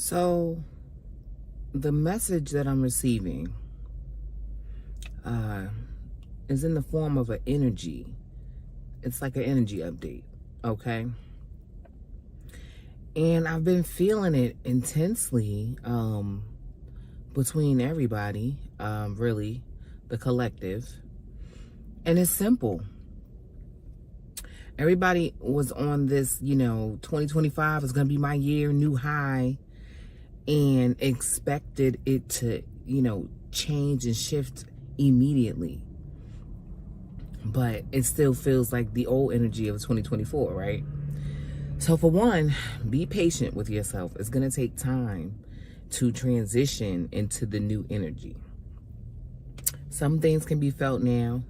So, the message that I'm receiving uh, is in the form of an energy. It's like an energy update, okay? And I've been feeling it intensely between everybody, really, the collective. And it's simple. Everybody was on this, 2025 is going to be my year, new high, and expected it to, change and shift immediately. But it still feels like the old energy of 2024, right? So for one, be patient with yourself. It's going to take time to transition into the new energy. Some things can be felt now.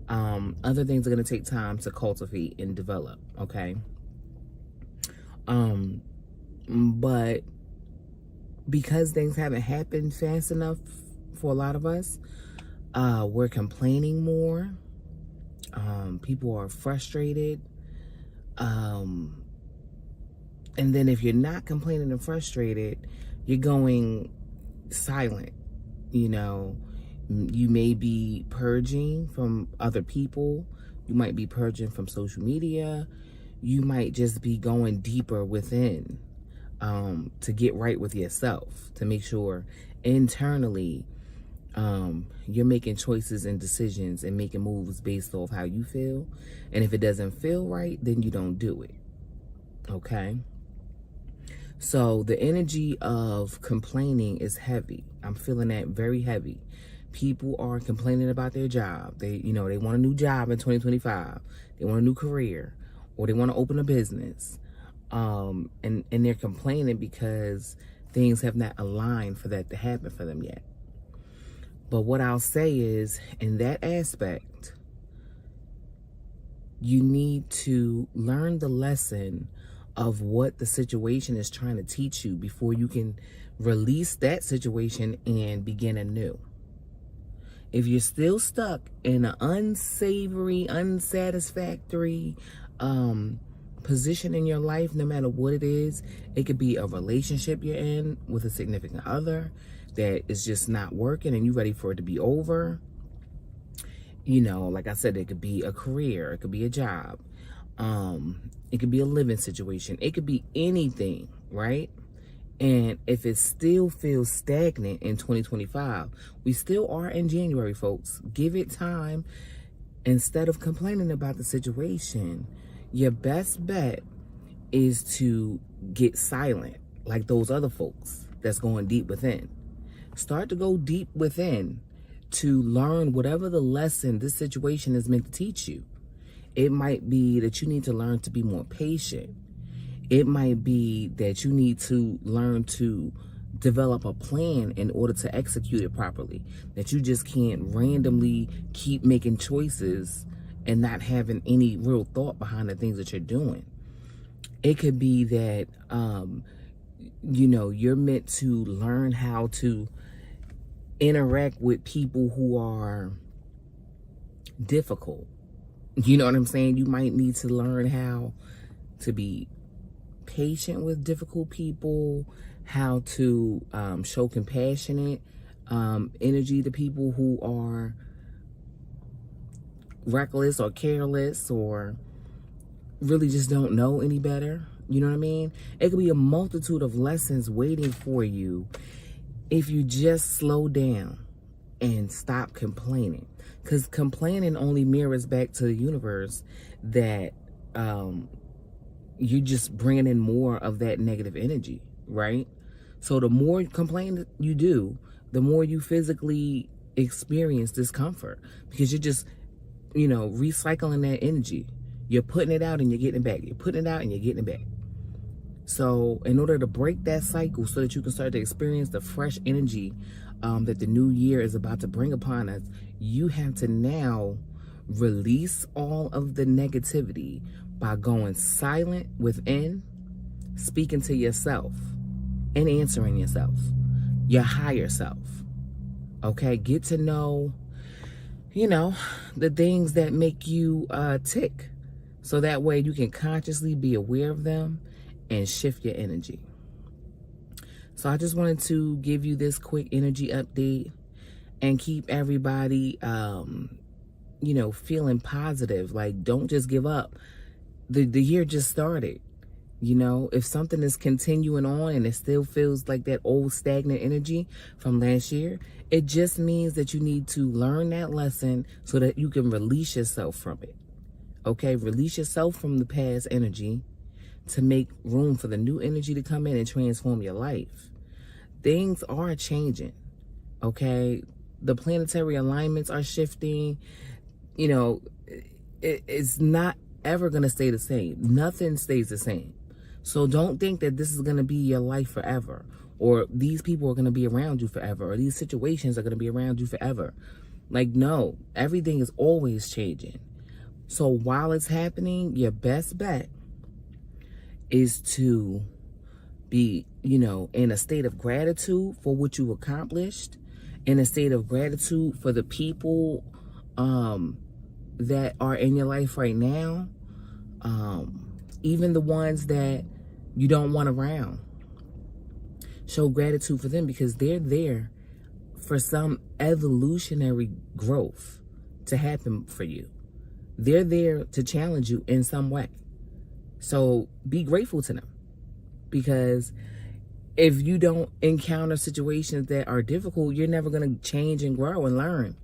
Other things are going to take time to cultivate and develop, okay? But because things haven't happened fast enough for a lot of us, we're complaining more. People are frustrated. And then if you're not complaining and frustrated, you're going silent. You may be purging from other people. You might be purging from social media. You might just be going deeper within to get right with yourself, to make sure internally you're making choices and decisions and making moves based off how you feel. And if it doesn't feel right, then you don't do it. Okay? So the energy of complaining is heavy. I'm feeling that very heavy. People are complaining about their job. They want a new job in 2025. They want a new career, or they want to open a business. And they're complaining because things have not aligned for that to happen for them yet. But what I'll say is, in that aspect, you need to learn the lesson of what the situation is trying to teach you before you can release that situation and begin anew. If you're still stuck in an unsavory, unsatisfactory position in your life, no matter what it is, it could be a relationship you're in with a significant other that is just not working and you're ready for it to be over. Like I said, it could be a career, it could be a job, it could be a living situation, it could be anything, right? And if it still feels stagnant in 2025, we still are in January, folks. Give it time. Instead of complaining about the situation, your best bet is to get silent, like those other folks that's going deep within. Start to go deep within to learn whatever the lesson this situation is meant to teach you. It might be that you need to learn to be more patient. It might be that you need to learn to develop a plan in order to execute it properly. That you just can't randomly keep making choices and not having any real thought behind the things that you're doing. It could be that, you're meant to learn how to interact with people who are difficult. You know what I'm saying? You might need to learn how to be patient with difficult people, how to show compassionate energy to people who are reckless or careless or really just don't know any better. You know what I mean? It could be a multitude of lessons waiting for you if you just slow down and stop complaining. Because complaining only mirrors back to the universe that you're just bringing in more of that negative energy, right? So the more complaining you do, the more you physically experience discomfort because you're just, recycling that energy. You're putting it out and you're getting it back. You're putting it out and you're getting it back. So in order to break that cycle so that you can start to experience the fresh energy that the new year is about to bring upon us, you have to now release all of the negativity by going silent within, speaking to yourself, and answering yourself, your higher self. Okay, get to know, the things that make you tick. So that way you can consciously be aware of them and shift your energy. So I just wanted to give you this quick energy update and keep everybody, you know, feeling positive. Like, don't just give up. The year just started. You know, if something is continuing on and it still feels like that old stagnant energy from last year, it just means that you need to learn that lesson so that you can release yourself from it. Okay, release yourself from the past energy to make room for the new energy to come in and transform your life. Things are changing. Okay, the planetary alignments are shifting. You know, it's not ever going to stay the same. Nothing stays the same. So don't think that this is going to be your life forever, or these people are going to be around you forever, or these situations are going to be around you forever. Like, no, everything is always changing. So while it's happening, your best bet is to be, you know, in a state of gratitude for what you accomplished, in a state of gratitude for the people that are in your life right now, even the ones that you don't want around. Show gratitude for them because they're there for some evolutionary growth to happen for you. They're there to challenge you in some way. So be grateful to them, because if you don't encounter situations that are difficult, you're never going to change and grow and learn.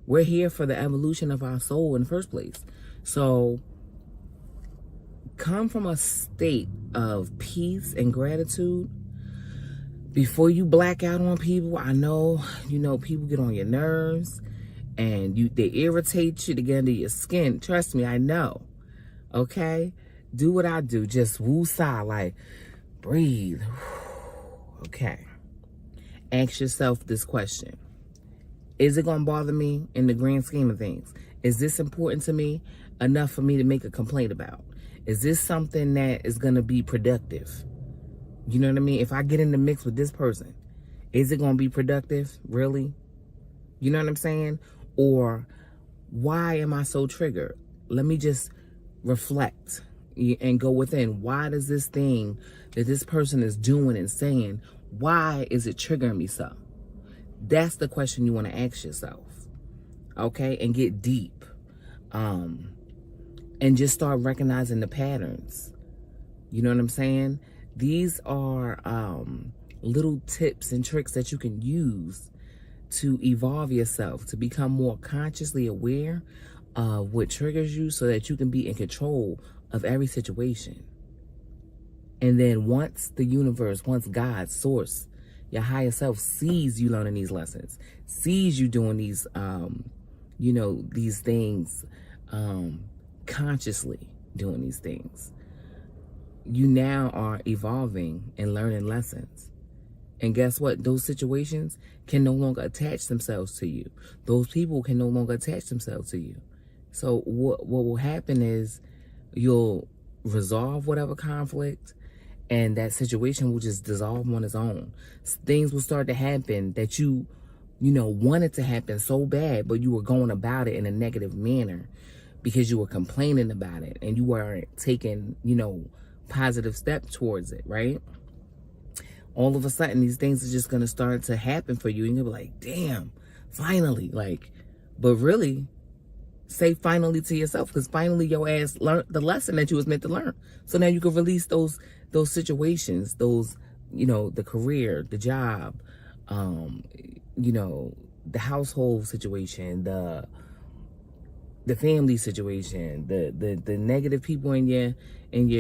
We're here for the evolution of our soul in the first place. So come from a state of peace and gratitude before you black out on people. I know, you know, people get on your nerves and they irritate you to get under your skin. Trust me, I know. Okay? Do what I do. Just woo-sigh, like, breathe. Okay. Ask yourself this question. Is it going to bother me in the grand scheme of things? Is this important to me enough for me to make a complaint about? Is this something that is going to be productive? You know what I mean? If I get in the mix with this person, is it going to be productive? Really? You know what I'm saying? Or why am I so triggered? Let me just reflect and go within. Why does this thing that this person is doing and saying, why is it triggering me so? That's the question you want to ask yourself. Okay? And get deep. And just start recognizing the patterns. You know what I'm saying? These are little tips and tricks that you can use to evolve yourself, to become more consciously aware of what triggers you so that you can be in control of every situation. And then once the universe, once God, source, your higher self sees you learning these lessons, sees you doing these, you know, these things, consciously doing these things, you now are evolving and learning lessons. And guess what? Those situations can no longer attach themselves to you. Those people can no longer attach themselves to you. So what will happen is you'll resolve whatever conflict, and that situation will just dissolve on its own. Things will start to happen that you know, wanted to happen so bad, but you were going about it in a negative manner because you were complaining about it and you weren't taking, you know, positive steps towards it, right? All of a sudden, these things are just going to start to happen for you. And you'll be like, damn, finally. Like, but really, say finally to yourself, because finally your ass learned the lesson that you was meant to learn. So now you can release those situations, those, you know, the career, the job, you know, the household situation, the family situation, the negative people in your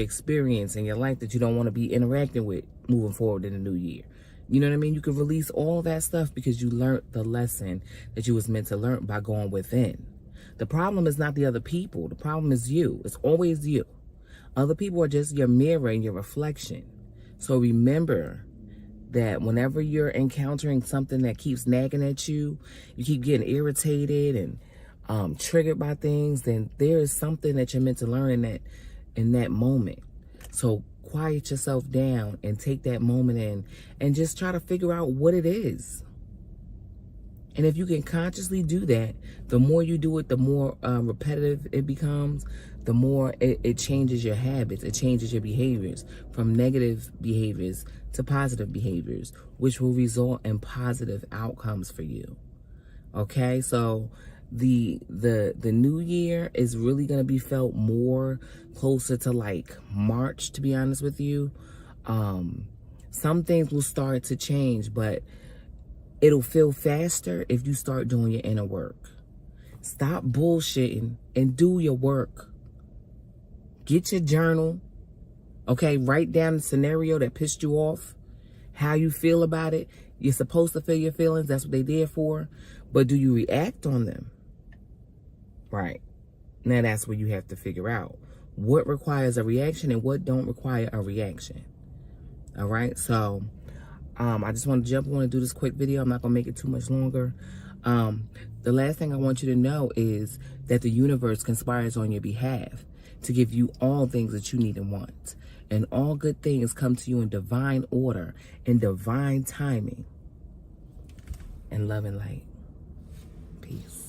experience in your life that you don't want to be interacting with moving forward in the new year. You know what I mean? You can release all that stuff because you learned the lesson that you was meant to learn by going within. The problem is not the other people. The problem is you. It's always you. Other people are just your mirror and your reflection. So remember that whenever you're encountering something that keeps nagging at you, you keep getting irritated and triggered by things, then there is something that you're meant to learn in that moment. So quiet yourself down and take that moment in and just try to figure out what it is. And if you can consciously do that, the more you do it, the more repetitive it becomes, the more it changes your habits, it changes your behaviors from negative behaviors to positive behaviors, which will result in positive outcomes for you. Okay, so the new year is really going to be felt more closer to like March, to be honest with you. Some things will start to change, but it'll feel faster if you start doing your inner work. Stop bullshitting and do your work. Get your journal. Okay, write down the scenario that pissed you off, how you feel about it. You're supposed to feel your feelings. That's what they there for. But do you react on them? Right. Now that's what you have to figure out. What requires a reaction and what don't require a reaction. All right. So I just want to jump on and do this quick video. I'm not going to make it too much longer. The last thing I want you to know is that the universe conspires on your behalf to give you all things that you need and want. And all good things come to you in divine order, in divine timing, and love and light. Peace.